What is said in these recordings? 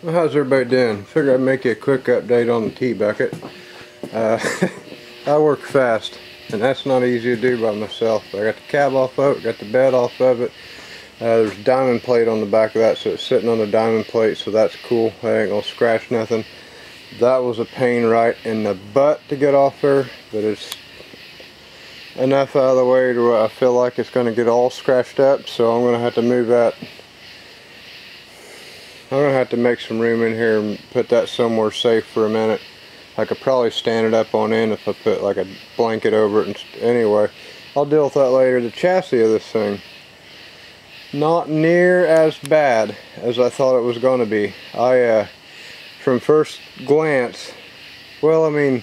Well, how's everybody doing? Figured I'd make you a quick update on the T-bucket. I work fast, and that's not easy to do by myself. I got the cab off of it, got the bed off of it. There's a diamond plate on the back of that, so it's sitting on the diamond plate, so that's cool. I ain't gonna scratch nothing. That was a pain right in the butt to get off there, but it's enough out of the way to where I feel like it's going to get all scratched up, so I'm going to have to move that. I'm going to have to make some room in here and put that somewhere safe for a minute. I could probably stand it up on end if I put like a blanket over it. And anyway, I'll deal with that later. The chassis of this thing, not near as bad as I thought it was going to be. From first glance, well, I mean,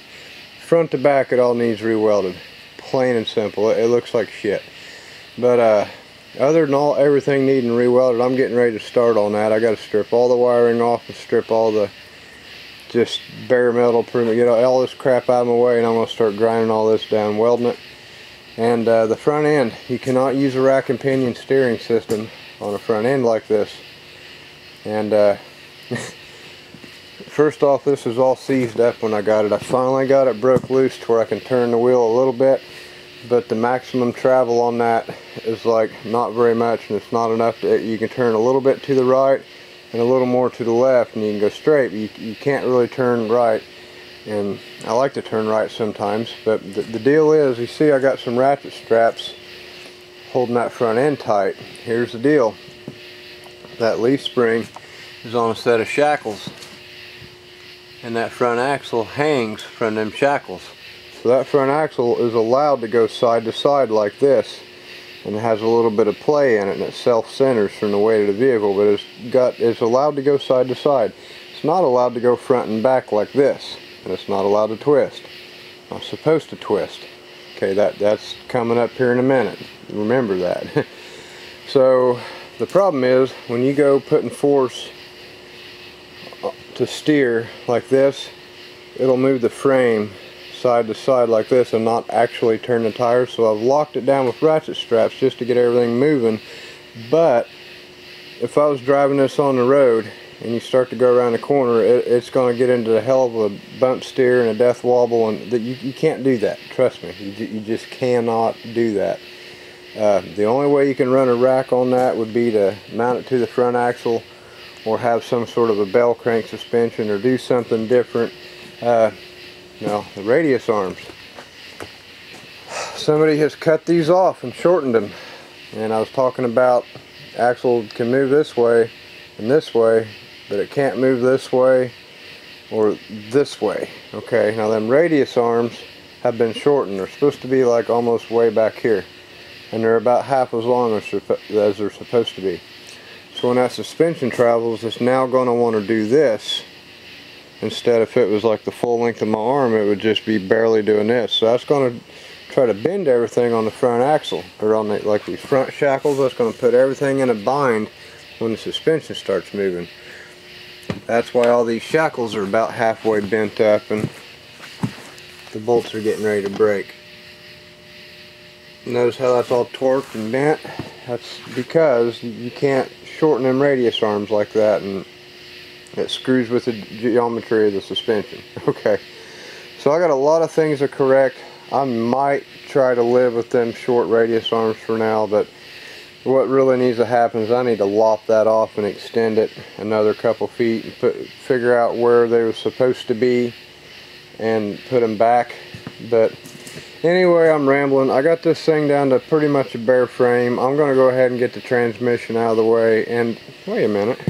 front to back it all needs rewelded. Plain and simple. It looks like shit. But other than everything needing rewelded, I'm getting ready to start on that. I got to strip all the wiring off and strip all the just bare metal, get all this crap out of my way, and I'm going to start grinding all this down, welding it. And the front end, you cannot use a rack and pinion steering system on a front end like this. And first off, this is all seized up when I got it. I finally got it broke loose to where I can turn the wheel a little bit, but the maximum travel on that is like not very much, and it's not enough. You can turn a little bit to the right and a little more to the left, and you can go straight, but you can't really turn right. And I like to turn right sometimes, but the deal is, you see I got some ratchet straps holding that front end tight. Here's the deal. That leaf spring is on a set of shackles, and that front axle hangs from them shackles. So that front axle is allowed to go side to side like this, and it has a little bit of play in it, and it self-centers from the weight of the vehicle, but it's allowed to go side to side. It's not allowed to go front and back like this, and it's not allowed to twist. Not supposed to twist. Okay, that's coming up here in a minute. Remember that. So the problem is, when you go putting force to steer like this, it'll move the frame side to side like this and not actually turn the tires. So I've locked it down with ratchet straps just to get everything moving. But if I was driving this on the road and you start to go around the corner, it's going to get into a hell of a bump steer and a death wobble, and you can't do that. Trust me, you just cannot do that. The only way you can run a rack on that would be to mount it to the front axle, or have some sort of a bell crank suspension, or do something different. Now, the radius arms, somebody has cut these off and shortened them, and I was talking about axle can move this way and this way, but it can't move this way or this way. Okay, now them radius arms have been shortened. They're supposed to be like almost way back here, and they're about half as long as they're supposed to be. So when that suspension travels, it's now going to want to do this. Instead, if it was like the full length of my arm, it would just be barely doing this. So that's going to try to bend everything on the front axle, or on like these front shackles. That's going to put everything in a bind when the suspension starts moving. That's why all these shackles are about halfway bent up, and the bolts are getting ready to break. Notice how that's all torqued and bent? That's because you can't shorten them radius arms like that, and it screws with the geometry of the suspension. Okay, so I got a lot of things to correct. I might try to live with them short radius arms for now, but what really needs to happen is I need to lop that off and extend it another couple feet and figure out where they were supposed to be and put them back. But anyway, I'm rambling. I got this thing down to pretty much a bare frame. I'm going to go ahead and get the transmission out of the way. And wait a minute.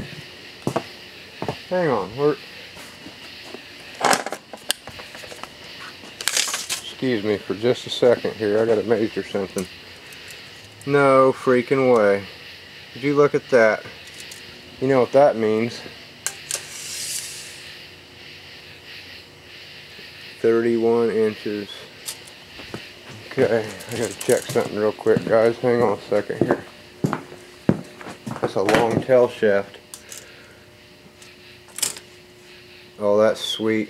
Hang on. Excuse me for just a second here. I got to measure something. No freaking way. Did you look at that? You know what that means. 31 inches. Okay, I gotta check something real quick, guys. Hang on a second here. That's a long tail shaft. Oh, that's sweet.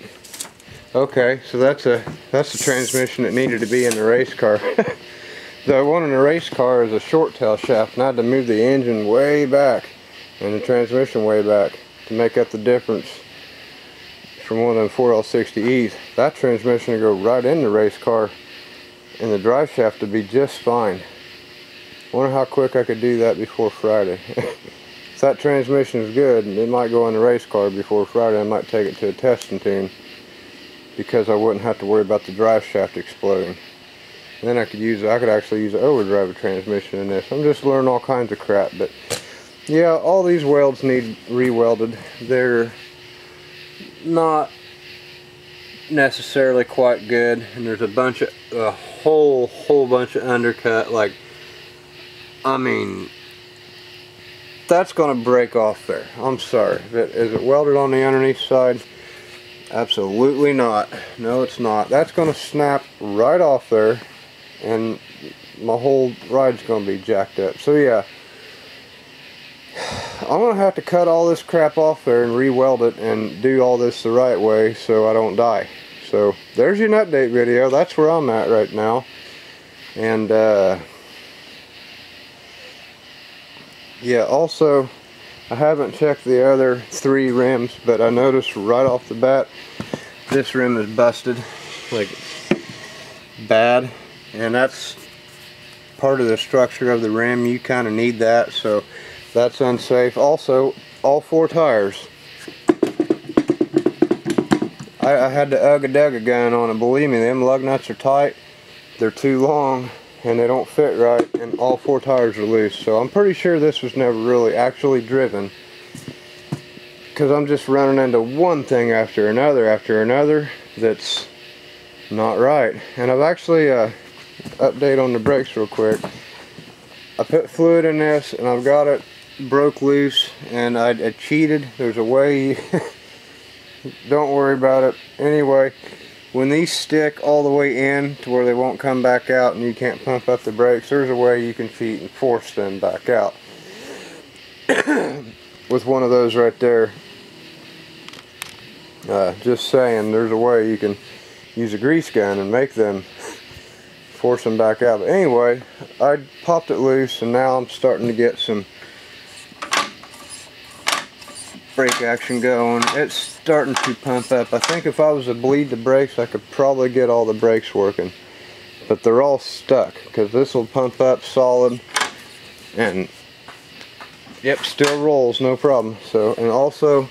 Okay, so that's the transmission that needed to be in the race car. The one in the race car is a short tail shaft, and I had to move the engine way back and the transmission way back. to make up the difference from one of them 4L60Es. That transmission will go right in the race car, and the drive shaft to be just fine. Wonder how quick I could do that before Friday. If that transmission is good, it might go in the race car before Friday. I might take it to a testing tune, because I wouldn't have to worry about the drive shaft exploding. And then I could actually use an overdrive transmission in this. I'm just learning all kinds of crap, but yeah, all these welds need re-welded. They're not necessarily quite good, and there's a whole bunch of undercut. Like, I mean, that's gonna break off there. I'm sorry, but is it welded on the underneath side? Absolutely not. No, it's not. That's gonna snap right off there, and my whole ride's gonna be jacked up. So yeah, I'm gonna have to cut all this crap off there and re-weld it and do all this the right way so I don't die. So there's your update video. That's where I'm at right now. And yeah, also I haven't checked the other 3 rims, but I noticed right off the bat this rim is busted, like bad, and that's part of the structure of the rim. You kind of need that, so that's unsafe. Also, all 4 tires, I had the ugga gun on it. Believe me, them lug nuts are tight, they're too long, and they don't fit right, and all 4 tires are loose. So I'm pretty sure this was never really actually driven, because I'm just running into one thing after another that's not right. And I've actually update on the brakes real quick. I put fluid in this and I've got it broke loose, and I cheated. There's a way. Don't worry about it. Anyway, when these stick all the way in to where they won't come back out and you can't pump up the brakes, there's a way you can cheat and force them back out. With one of those right there. Just saying, there's a way you can use a grease gun and make them force them back out. But anyway, I popped it loose, and now I'm starting to get some brake action going. It's starting to pump up. I think if I was to bleed the brakes, I could probably get all the brakes working, but they're all stuck, because this will pump up solid, and yep, still rolls, no problem. So, and also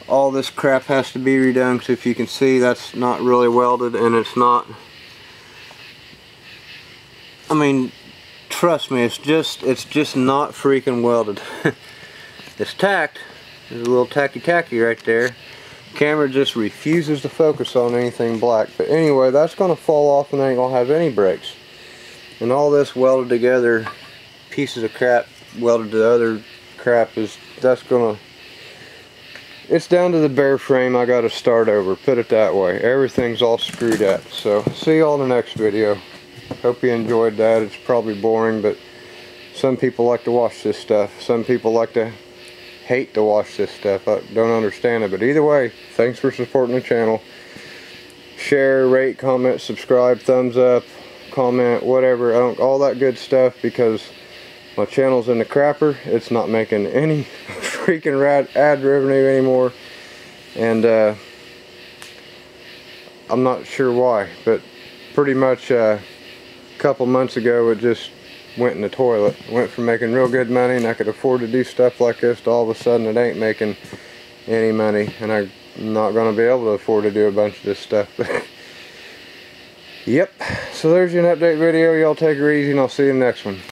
all this crap has to be redone, because if you can see, that's not really welded, and it's not, I mean, trust me, it's just not freaking welded. It's tacked. There's a little tacky right there. Camera just refuses to focus on anything black. But anyway, that's going to fall off, and I ain't going to have any brakes. And all this welded together, pieces of crap welded to the other crap, that's going to, it's down to the bare frame. I got to start over, put it that way. Everything's all screwed up. So see you all in the next video. Hope you enjoyed that. It's probably boring, but some people like to watch this stuff. Some people like to hate to watch this stuff. I don't understand it, but either way, thanks for supporting the channel. Share, rate, comment, subscribe, thumbs up, comment, whatever, all that good stuff, because my channel's in the crapper. It's not making any freaking ad revenue anymore, and I'm not sure why, but pretty much a couple months ago it just went in the toilet. Went from making real good money and I could afford to do stuff like this to all of a sudden it ain't making any money, and I'm not going to be able to afford to do a bunch of this stuff. Yep, so there's your update video. Y'all take her easy, and I'll see you in the next one.